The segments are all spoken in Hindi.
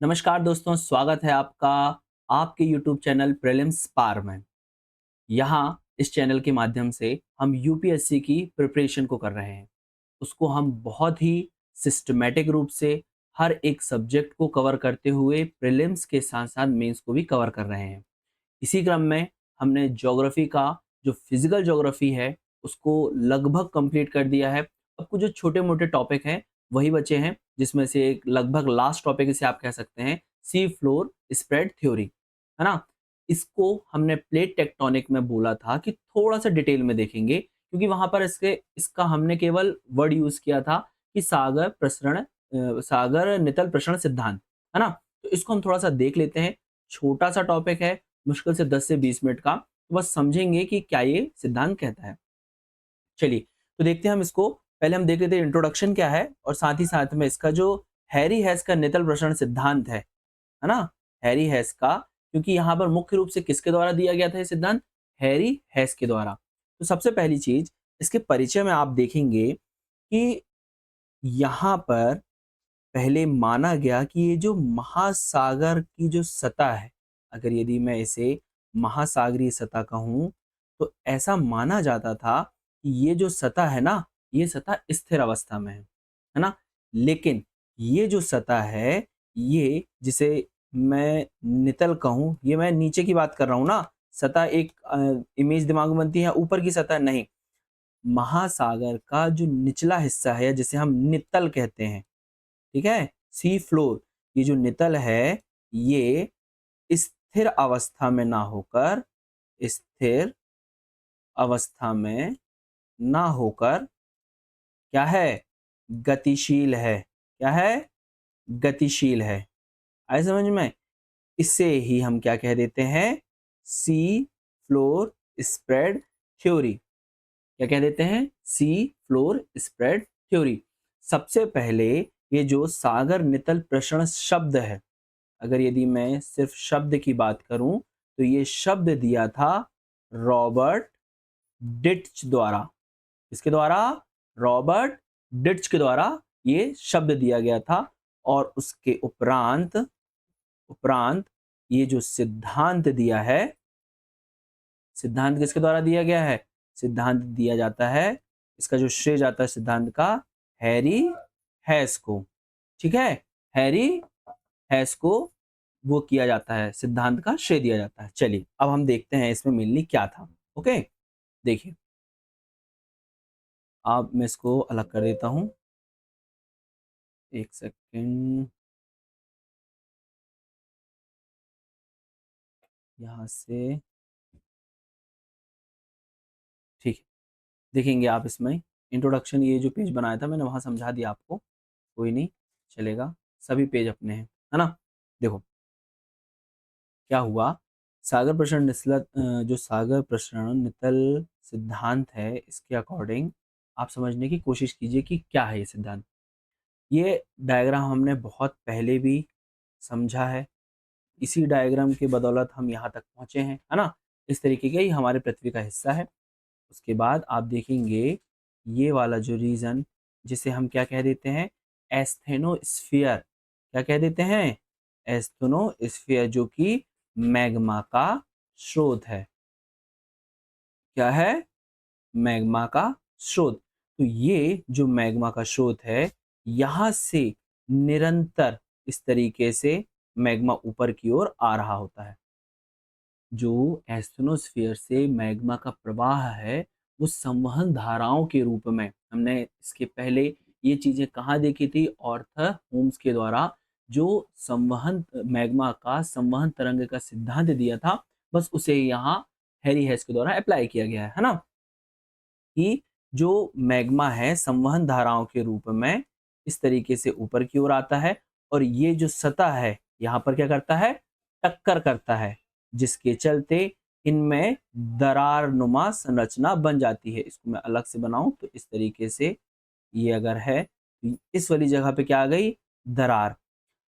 नमस्कार दोस्तों, स्वागत है आपका आपके YouTube चैनल प्रीलिम्स पार में। यहाँ इस चैनल के माध्यम से हम यूपीएससी की प्रिपरेशन को कर रहे हैं। उसको हम बहुत ही सिस्टमैटिक रूप से हर एक सब्जेक्ट को कवर करते हुए प्रीलिम्स के साथ-साथ मेंस को भी कवर कर रहे हैं। इसी क्रम में हमने ज्योग्राफी का जो फिजिकल ज्योग्राफी है उसको लगभग कंप्लीट कर दिया है। अब कुछ जो छोटे-मोटे टॉपिक हैं वही बचे हैं, जिसमें से एक लगभग लास्ट टॉपिक इसे आप कह सकते हैं सी फ्लोर स्प्रेड थ्योरी, है ना? इसको हमने प्लेट टेक्टोनिक में बोला था कि थोड़ा-सा डिटेल में देखेंगे, क्योंकि वहाँ पर इसका हमने केवल वर्ड यूज़ किया था कि सागर नितल प्रसरण सिद्धांत, है ना? तो इसको हम थोड़ा-सा देख लेते हैं। छोटा-सा टॉपिक है, मुश्किल से 10 से 20 मिनट का, तो बस समझेंगे कि क्या ये सिद्धांत कहता है। चलिए, तो देखते हैं हम इसको। पहले हम देख लेते हैं इंट्रोडक्शन क्या है और साथ ही साथ में इसका जो हैरी हेस का नितल प्रसरण सिद्धांत है ना? हैरी हेस का, क्योंकि यहाँ पर मुख्य रूप से किसके द्वारा दिया गया था ये सिद्धांत? हैरी हेस के द्वारा। तो सबसे पहली चीज़, इसके परिचय में आप देखेंगे कि यहाँ पर पहले माना गया कि ये जो महासागर की जो सतह है, अगर यदि मैं इसे महासागरीय सतह कहूँ, तो ऐसा माना जाता था कि ये जो सतह है ना, ये सतह स्थिर अवस्था में है ना? लेकिन ये जो सतह है, ये जिसे मैं नितल कहूँ, ये मैं नीचे की बात कर रहा हूँ ना, सतह एक इमेज दिमाग में बनती है, ऊपर की सतह नहीं। महासागर का जो निचला हिस्सा है, जिसे हम नितल कहते हैं, ठीक है? सी फ्लोर, ये जो नितल है, ये स्थिर अवस्था में ना होकर स्थिर अवस्था में ना होकर क्या है? गतिशील है। क्या है? गतिशील है। आया समझ में? इसे ही हम क्या कह देते हैं? Sea floor spread theory. क्या कह देते हैं? Sea floor spread theory. सबसे पहले ये जो सागर नितल प्रसरण शब्द है, अगर यदि मैं सिर्फ शब्द की बात करूं, तो ये शब्द दिया था रॉबर्ट डिट्च द्वारा। किसके द्वारा? रॉबर्ट डिट्च के द्वारा ये शब्द दिया गया था। और उसके उपरांत उपरांत ये जो सिद्धांत दिया है, सिद्धांत किसके द्वारा दिया गया है? सिद्धांत दिया जाता है, इसका जो श्रेय जाता है सिद्धांत का, हैरी हैस को। ठीक है? हैरी हैस को वो किया जाता है, सिद्धांत का श्रेय दिया जाता है। चलिए, अब हम देखते हैं इसमें मेनली क्या था। ओके? देखिए, अब मैं इसको अलग कर देता हूँ। 1 सेकंड, यहाँ से ठीक है। देखेंगे आप इसमें इंट्रोडक्शन, ये जो पेज बनाया था मैंने वहाँ समझा दिया आपको, कोई नहीं, चलेगा। सभी पेज अपने हैं, है ना? देखो, क्या हुआ? सागर प्रसरण जो सागर प्रसरण नितल सिद्धांत है, इसके अकॉर्डिंग आप समझने की कोशिश कीजिए कि क्या है ये सिद्धांत। ये डायग्राम हमने बहुत पहले भी समझा है। इसी डायग्राम की बदौलत हम यहाँ तक पहुँचे हैं, है ना? इस तरीके का ही हमारे पृथ्वी का हिस्सा है। उसके बाद आप देखेंगे ये वाला जो रीजन, जिसे हम क्या कह देते हैं? एस्थेनोस्फीयर। क्या कह देते हैं? एस्थेनोस्फीयर, जो कि मैग्मा का स्रोत है। क्या है? मैग्मा का स्रोत। तो ये जो मैग्मा का स्रोत है, यहाँ से निरंतर इस तरीके से मैग्मा ऊपर की ओर आ रहा होता है। जो एस्टेनोस्फीयर से मैग्मा का प्रवाह है, वो संवहन धाराओं के रूप में, हमने इसके पहले ये चीजें कहाँ देखी थी? ऑर्थर होम्स के द्वारा जो संवहन मैग्मा का संवहन तरंग का सिद्धांत दिया था, बस उसे यहाँ हैरी हेस के द्वारा अप्लाई किया गया है ना? कि जो मैग्मा है संवहन धाराओं के रूप में इस तरीके से ऊपर की ओर आता है, और ये जो सतह है यहाँ पर क्या करता है? टक्कर करता है, जिसके चलते इनमें दरार नुमा संरचना बन जाती है। इसको मैं अलग से बनाऊं तो इस तरीके से, ये अगर है तो इस वाली जगह पे क्या आ गई? दरार।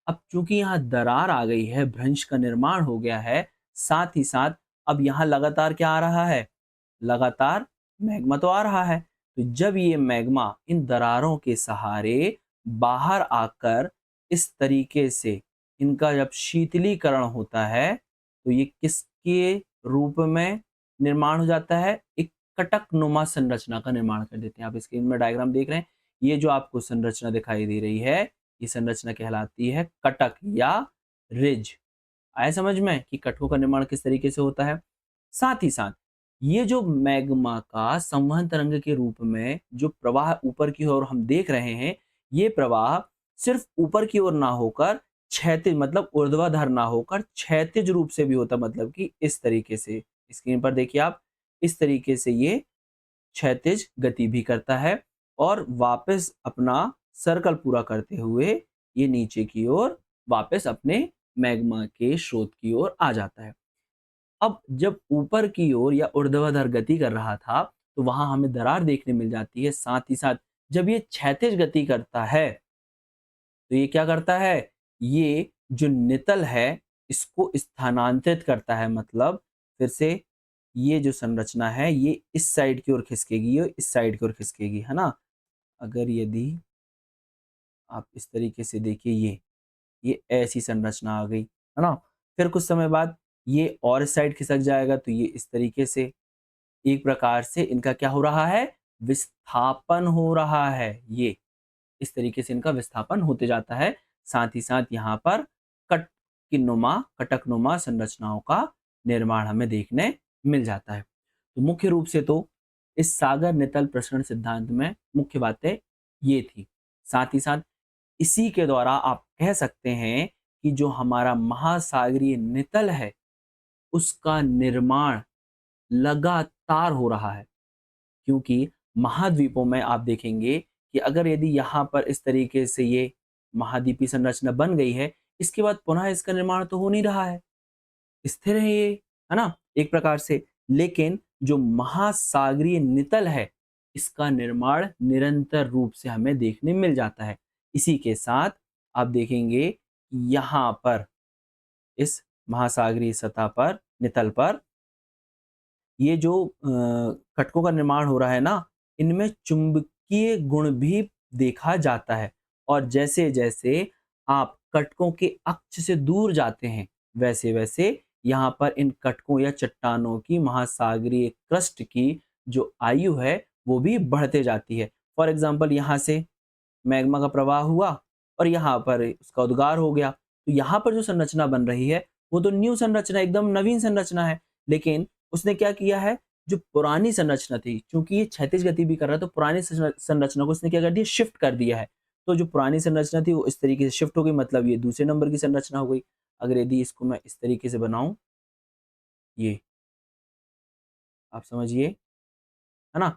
अब चूंकि यहाँ दरार आ गई है, भ्रंश का निर्माण हो गया है, साथ ही साथ अब यहाँ लगातार क्या आ रहा है? लगातार मैग्मा तो आ रहा है। तो जब ये मैग्मा इन दरारों के सहारे बाहर आकर इस तरीके से इनका जब शीतलीकरण होता है तो ये किसके रूप में निर्माण हो जाता है? एक कटकनुमा संरचना का निर्माण कर देते हैं। आप स्क्रीन में डायग्राम देख रहे हैं, ये जो आपको संरचना दिखाई दे रही है, ये संरचना कहलाती है कटक या रिज। आया समझ में कि कटकों का निर्माण किस तरीके से होता है? साथ ही साथ ये जो मैग्मा का संवहन तरंग के रूप में जो प्रवाह ऊपर की ओर हम देख रहे हैं, ये प्रवाह सिर्फ ऊपर की ओर ना होकर क्षैतिज मतलब ऊर्ध्वाधर ना होकर क्षैतिज रूप से भी होता, मतलब कि इस तरीके से स्क्रीन पर देखिए आप, इस तरीके से ये क्षैतिज गति भी करता है और वापस अपना सर्कल पूरा करते हुए ये नीचे की ओर वापस अपने मैग्मा के स्रोत की ओर आ जाता है। अब जब ऊपर की ओर या ऊर्ध्वाधर गति कर रहा था तो वहां हमें दरार देखने मिल जाती है। साथ ही साथ जब ये क्षैतिज गति करता है तो ये क्या करता है? ये जो नितल है इसको स्थानांतरित करता है, मतलब फिर से ये जो संरचना है ये इस साइड की ओर खिसकेगी और इस साइड की ओर खिसकेगी, है ना? अगर यदि आप इस तरीके से देखिए, ये ऐसी संरचना आ गई, है ना? फिर कुछ समय बाद ये और इस साइड खिसक जाएगा तो ये इस तरीके से एक प्रकार से इनका क्या हो रहा है? विस्थापन हो रहा है। ये इस तरीके से इनका विस्थापन होते जाता है। साथ ही साथ यहाँ पर कट की नुमा कटकनुमा संरचनाओं का निर्माण हमें देखने मिल जाता है। तो मुख्य रूप से तो इस सागर नितल प्रसरण सिद्धांत में मुख्य बातें ये थी। साथ ही साथ इसी के द्वारा आप कह सकते हैं कि जो हमारा महासागरीय नितल है उसका निर्माण लगातार हो रहा है, क्योंकि महाद्वीपों में आप देखेंगे कि अगर यदि यहाँ पर इस तरीके से ये महाद्वीपीय संरचना बन गई है, इसके बाद पुनः इसका निर्माण तो हो नहीं रहा है, स्थिर है ये, है ना? एक प्रकार से। लेकिन जो महासागरीय नितल है इसका निर्माण निरंतर रूप से हमें देखने मिल जाता है। इसी के साथ आप देखेंगे यहाँ पर इस महासागरीय सतह पर नितल पर ये जो कटकों का निर्माण हो रहा है ना, इनमें चुंबकीय गुण भी देखा जाता है। और जैसे जैसे आप कटकों के अक्ष से दूर जाते हैं वैसे वैसे यहाँ पर इन कटकों या चट्टानों की महासागरीय क्रस्ट की जो आयु है वो भी बढ़ते जाती है। फॉर एग्जाम्पल यहाँ से मैग्मा का प्रवाह हुआ और यहाँ पर उसका उद्गार हो गया, तो यहाँ पर जो संरचना बन रही है वो तो न्यू संरचना, एकदम नवीन संरचना है। लेकिन उसने क्या किया है, जो पुरानी संरचना थी, क्योंकि ये क्षैतिज गति भी कर रहा है तो पुरानी संरचना को उसने क्या कर दिया, शिफ्ट कर दिया है। तो जो पुरानी संरचना थी वो इस तरीके से शिफ्ट हो गई, मतलब ये दूसरे नंबर की संरचना हो गई। अगर यदि इसको मैं इस तरीके से बनाऊं, ये आप समझिए, है ना?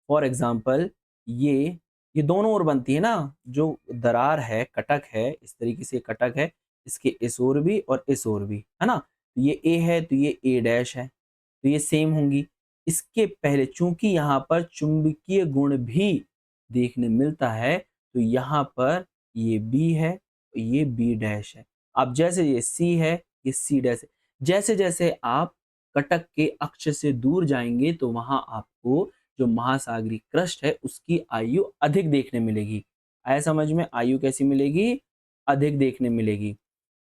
फॉर एग्जाम्पल ये दोनों ओर बनती है ना, जो दरार है, कटक है, इस तरीके से कटक है, इसके इस ओर भी और इस ओर भी, है ना? तो ये ए है तो ये ए डैश है, तो ये सेम होंगी। इसके पहले चूंकि यहाँ पर चुंबकीय गुण भी देखने मिलता है तो यहाँ पर ये बी है और ये बी डैश है। अब जैसे ये सी है, ये सी डैश है। जैसे जैसे आप कटक के अक्ष से दूर जाएंगे तो वहां आपको जो महासागरीय क्रस्ट है उसकी आयु अधिक देखने मिलेगी। आया समझ में? आयु कैसी मिलेगी? अधिक देखने मिलेगी।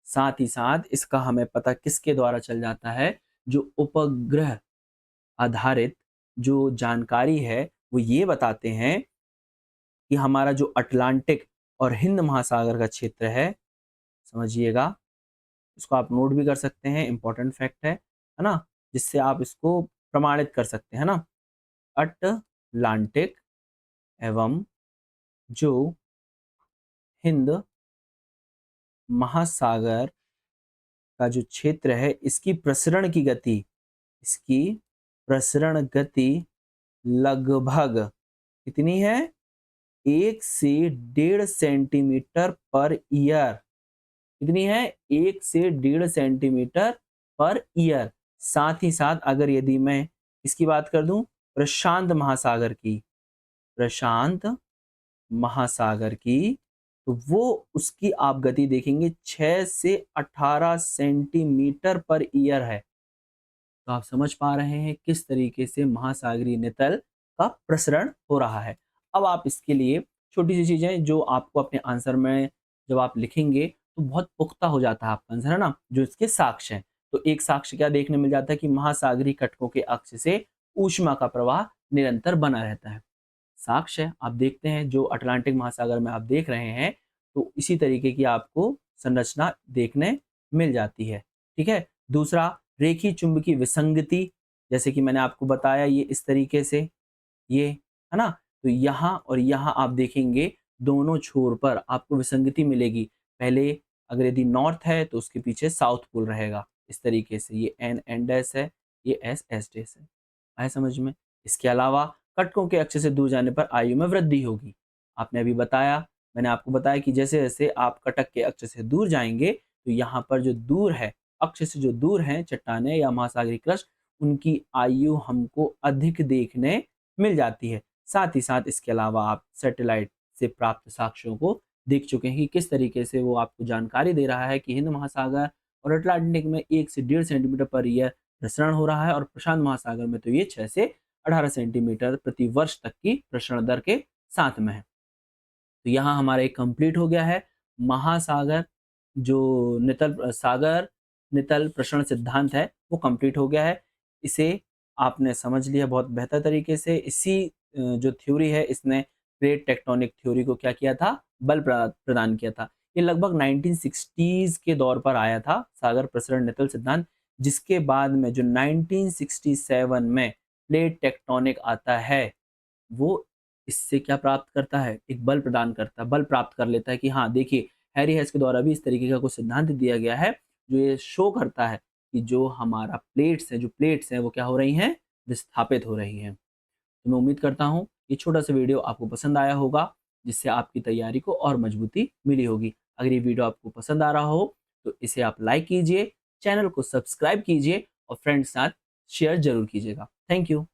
साथ ही साथ इसका हमें पता किसके द्वारा चल जाता है, जो उपग्रह आधारित जो जानकारी है वो ये बताते हैं कि हमारा जो अटलांटिक और हिंद महासागर का क्षेत्र है, समझिएगा, इसको आप नोट भी कर सकते हैं, इंपॉर्टेंट फैक्ट है ना? जिससे आप इसको प्रमाणित कर सकते हैं ना। अटलांटिक एवं जो हिंद महासागर का जो क्षेत्र है इसकी प्रसरण की गति, इसकी प्रसरण गति लगभग कितनी है? 1 से 1.5 सेंटीमीटर पर ईयर। कितनी है? 1 से 1.5 सेंटीमीटर पर ईयर। साथ ही साथ अगर यदि मैं इसकी बात कर दूं प्रशांत महासागर की, प्रशांत महासागर की, तो वो उसकी आप गति देखेंगे 6 से 18 सेंटीमीटर पर ईयर है। तो आप समझ पा रहे हैं किस तरीके से महासागरीय नितल का प्रसरण हो रहा है। अब आप इसके लिए छोटी सी चीजें जो आपको अपने आंसर में जब आप लिखेंगे तो बहुत पुख्ता हो जाता है आपका आंसर, है ना? जो इसके साक्ष्य हैं। तो एक साक्ष्य क्या देखने मिल जाता है कि महासागरीय कटकों के अक्ष से ऊष्मा का प्रवाह निरंतर बना रहता है। साक्ष्य आप देखते हैं जो अटलांटिक महासागर में आप देख रहे हैं, तो इसी तरीके की आपको संरचना देखने मिल जाती है। ठीक है? दूसरा, रेखीय चुंबकीय विसंगति, जैसे कि मैंने आपको बताया ये इस तरीके से, ये, है ना? तो यहाँ और यहाँ आप देखेंगे दोनों छोर पर आपको विसंगति मिलेगी। पहले अगर यदि नॉर्थ है तो उसके पीछे साउथ पोल रहेगा, इस तरीके से। ये एन एन डैश है, ये एस एस डैश है। आया समझ में? इसके अलावा कटकों के अक्ष से दूर जाने पर आयु में वृद्धि होगी। आपने अभी बताया, मैंने आपको बताया कि जैसे-जैसे आप कटक के अक्ष से दूर जाएँगे, तो यहाँ पर जो दूर है, अक्ष से जो दूर हैं चट्टानें या महासागरीय क्रस्ट, उनकी आयु हमको अधिक देखने मिल जाती है। साथ ही साथ इसके अलावा आप सैटेलाइट से प्राप्त साक्ष्यों को देख चुके हैं कि किस तरीके से वो आपको जानकारी दे रहा है कि हिंद महासागर और अटलांटिक में 1 से 1.5 सेंटीमीटर पर ईयर प्रसरण हो रहा है, और प्रशांत महासागर में तो ये 6 से 18 सेंटीमीटर प्रति वर्ष तक की प्रसरण दर के साथ में है। तो यहाँ हमारा एक कंप्लीट हो गया है महासागर, जो सागर नितल प्रसरण सिद्धांत है वो कंप्लीट हो गया है। इसे आपने समझ लिया बहुत बेहतर तरीके से। इसी जो थ्योरी है इसने प्लेट टेक्टोनिक थ्योरी को क्या किया था, बल प्रदान किया था। ये लगभग 1960s के दौर पर आया था सागर प्रसरण नितल सिद्धांत, जिसके बाद में जो 1967 में प्लेट टेक्टोनिक आता है, वो इससे क्या प्राप्त करता है, एक बल प्रदान करता है, बल प्राप्त कर लेता है कि हाँ देखिए, हैरी हेस के द्वारा भी इस तरीके का कुछ सिद्धांत दिया गया है, जो ये शो करता है कि जो हमारा प्लेट्स हैं वो क्या हो रही हैं, विस्थापित हो रही हैं। तो मैं उम्मीद करता हूँ ये छोटा सा वीडियो आपको पसंद आया होगा, जिससे आपकी तैयारी को और मजबूती मिली होगी। अगर ये वीडियो आपको पसंद आ रहा हो तो इसे आप लाइक कीजिए, चैनल को सब्सक्राइब कीजिए और फ्रेंड्स के साथ शेयर जरूर कीजिएगा। Thank you.